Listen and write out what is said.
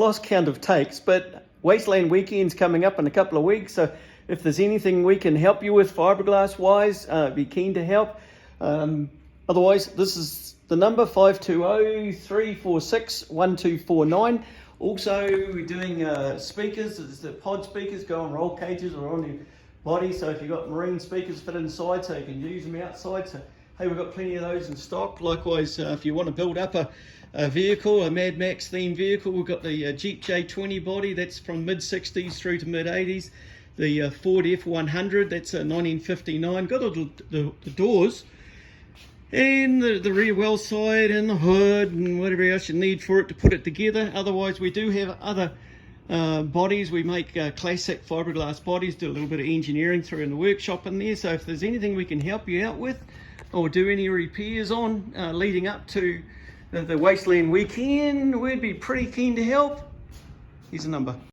lost count of takes, but Wasteland Weekend's coming up in a couple of weeks, so if there's anything we can help you with fiberglass wise, be keen to help. Otherwise, this is the number 520-346-1249. Also, we're doing speakers. The pod speakers go on roll cages or on your body, so if you've got marine speakers fit inside, so you can use them outside. So hey, we've got plenty of those in stock. Likewise, if you want to build up a vehicle, a Mad Max themed vehicle, we've got the Jeep J20 body, that's from mid-60s through to mid-80s. The Ford F100, that's a 1959. Got all the doors and the rear well side and the hood and whatever else you need for it to put it together. Otherwise, we do have other bodies. We make classic fiberglass bodies, do a little bit of engineering through in the workshop in there. So if there's anything we can help you out with or do any repairs on leading up to the Wasteland Weekend, we'd be pretty keen to help. Here's a number.